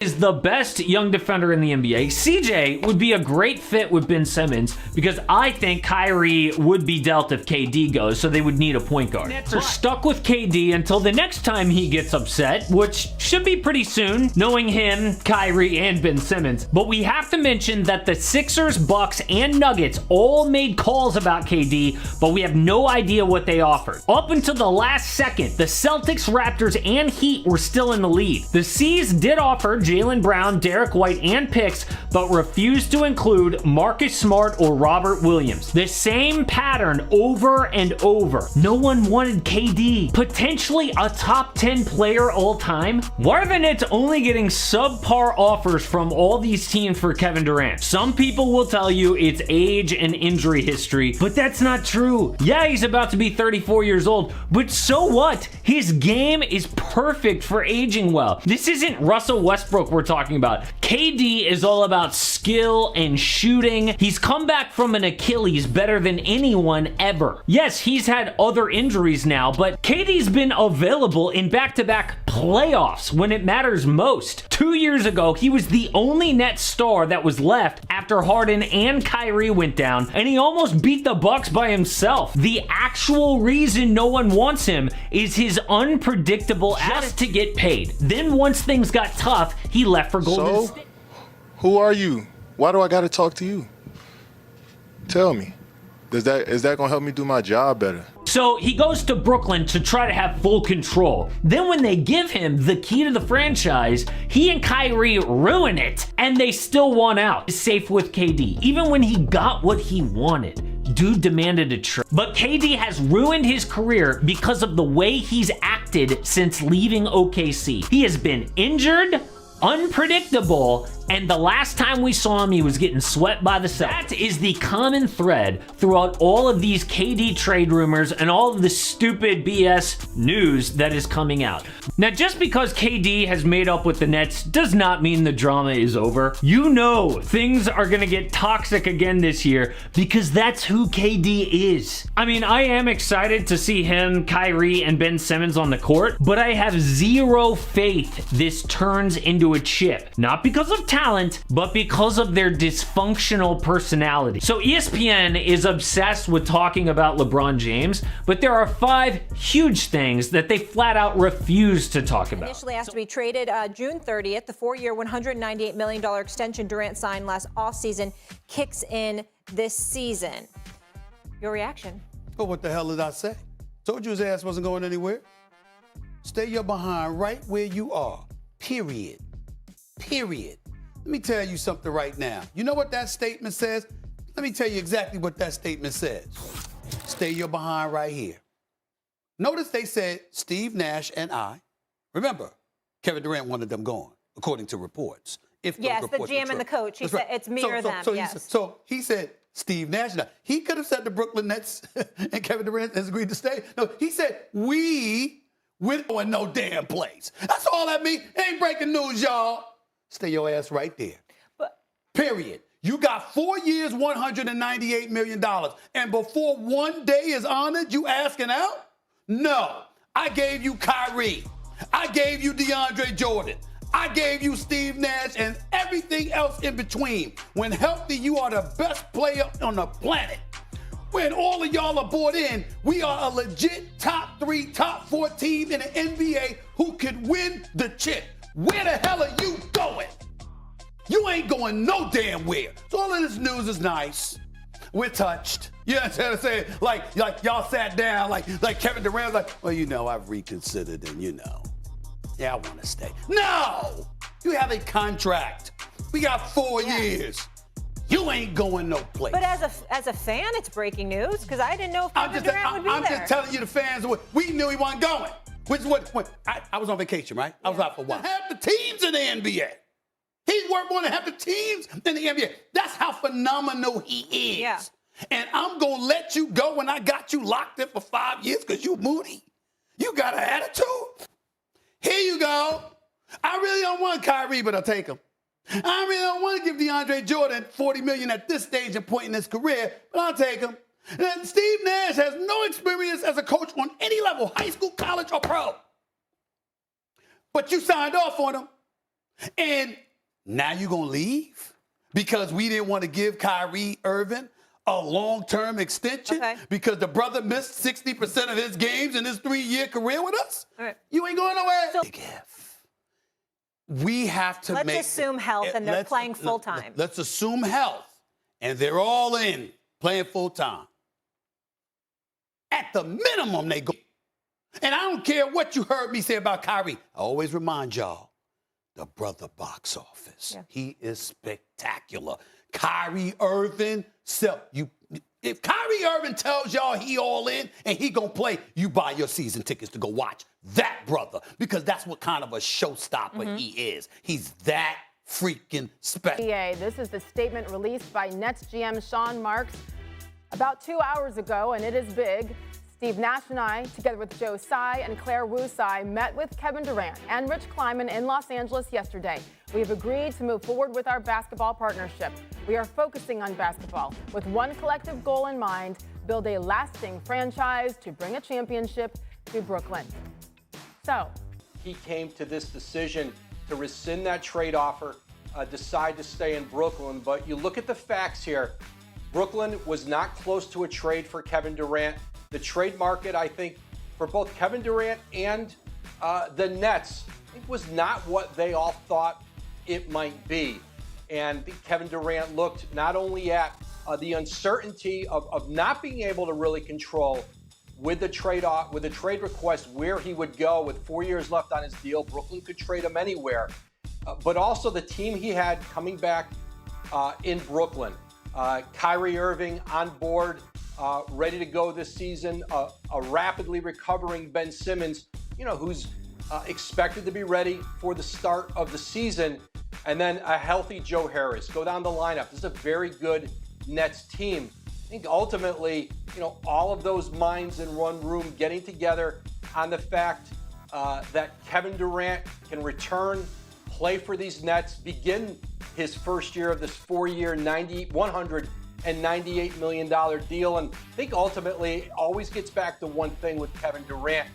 Is the best young defender in the NBA. CJ would be a great fit with Ben Simmons because I think Kyrie would be dealt if KD goes, so they would need a point guard. Nets are stuck with KD until the next time he gets upset, which should be pretty soon, knowing him, Kyrie, and Ben Simmons. But we have to mention that the Sixers, Bucks, and Nuggets all made calls about KD, but we have no idea what they offered. Up until the last second, the Celtics, Raptors, and Heat were still in the lead. The C's did offer Jaylen Brown, Derek White, and picks, but refused to include Marcus Smart or Robert Williams. The same pattern over and over. No one wanted KD, potentially a top 10 player all time. Why are the Nets only getting subpar offers from all these teams for Kevin Durant? Some people will tell you it's age and injury history, but that's not true. Yeah, he's about to be 34 years old, but so what? His game is perfect for aging well. This isn't Russell Westbrook we're talking about. KD is all about skill and shooting. He's come back from an Achilles better than anyone ever. Yes, he's had other injuries now, but KD's been available in back-to-back playoffs when it matters most. 2 years ago, he was the only Nets star that was left after Harden and Kyrie went down, and he almost beat the Bucks by himself. The actual reason no one wants him is his unpredictable just to get paid. Then once things got tough, he left for Golden State. Who are you? Why do I got to talk to you? Tell me. Is that going to help me do my job better? So he goes to Brooklyn to try to have full control. Then when they give him the key to the franchise, he and Kyrie ruin it, and they still want out. He's safe with KD. Even when he got what he wanted, dude demanded a trade. But KD has ruined his career because of the way he's acted since leaving OKC. He has been injured, unpredictable, and the last time we saw him, he was getting swept by the Celtics. That is the common thread throughout all of these KD trade rumors and all of the stupid BS news that is coming out. Now, just because KD has made up with the Nets does not mean the drama is over. You know things are going to get toxic again this year because that's who KD is. I mean, I am excited to see him, Kyrie, and Ben Simmons on the court, but I have zero faith this turns into a chip. Not because of talent, but because of their dysfunctional personality. So ESPN is obsessed with talking about LeBron James, but there are 5 huge things that they flat out refuse to talk about. Initially asked to be traded June 30th, the 4-year, $198 million extension Durant signed last offseason kicks in this season. Your reaction? Well, what the hell did I say? Told you his ass wasn't going anywhere. Stay your behind right where you are. Period. Period. Let me tell you something right now. You know what that statement says? Let me tell you exactly what that statement says. Stay your behind right here. Notice they said Steve Nash and I. Remember, Kevin Durant wanted them gone, according to reports. Yes, the GM and the coach. He said it's me or them. So he said Steve Nash and I. He could have said the Brooklyn Nets and Kevin Durant has agreed to stay. No, he said we're going no damn place. That's all that means. Ain't breaking news, y'all. Stay your ass right there. Period. You got 4 years, $198 million. And before one day is honored, you asking out? No. I gave you Kyrie. I gave you DeAndre Jordan. I gave you Steve Nash and everything else in between. When healthy, you are the best player on the planet. When all of y'all are bought in, we are a legit top 3, top 4 team in the NBA who could win the chip. Where the hell are you going? You ain't going no damn where. So all of this news is nice. We're touched. You understand what I'm saying? Like y'all sat down, like Kevin Durant, like, well, you know, I've reconsidered and yeah, I want to stay. No! You have a contract. We got 4 years. You ain't going no place. But as a fan, it's breaking news because I didn't know if Kevin Durant would be there. I'm just telling you, the fans, we knew he wasn't going. Which I was on vacation, right? I was out for a while. Half the teams in the NBA. He's worth more than half the teams in the NBA. That's how phenomenal he is. Yeah. And I'm going to let you go when I got you locked in for 5 years because you moody. You got an attitude. Here you go. I really don't want Kyrie, but I'll take him. I really don't want to give DeAndre Jordan $40 million at this stage and point in his career, but I'll take him. And Steve Nash has no experience as a coach on any level, high school, college, or pro. But you signed off on him. And now you're going to leave because we didn't want to give Kyrie Irving a long-term extension because the brother missed 60% of his games in his 3-year career with us? All right. You ain't going nowhere. Big if. We have to Let's assume health and they're playing full-time. Let's assume health and they're all in playing full-time. At the minimum, they go. And I don't care what you heard me say about Kyrie. I always remind y'all, the brother box office. Yeah. He is spectacular. Kyrie Irving, if Kyrie Irving tells y'all he all in and he gonna play, you buy your season tickets to go watch that brother because that's what kind of a showstopper he is. He's that freaking special. This is the statement released by Nets GM Nash Marks about 2 hours ago, and it is big. Steve Nash and I, together with Joe Tsai and Clara, met with Kevin Durant and Rich Kleiman in Los Angeles yesterday. We have agreed to move forward with our basketball partnership. We are focusing on basketball with one collective goal in mind, build a lasting franchise to bring a championship to Brooklyn. So he came to this decision to rescind that trade offer, decide to stay in Brooklyn. But you look at the facts here. Brooklyn was not close to a trade for Kevin Durant. The trade market, I think, for both Kevin Durant and the Nets, I think was not what they all thought it might be. And Kevin Durant looked not only at the uncertainty of not being able to really control with the trade request where he would go with 4 years left on his deal. Brooklyn could trade him anywhere, but also the team he had coming back in Brooklyn. Kyrie Irving on board, ready to go this season. A rapidly recovering Ben Simmons, who's expected to be ready for the start of the season. And then a healthy Joe Harris. Go down the lineup. This is a very good Nets team. I think ultimately, all of those minds in one room getting together on the fact that Kevin Durant can return, play for these Nets, begin his first year of this 4-year, $198 million deal. And I think ultimately it always gets back to one thing with Kevin Durant.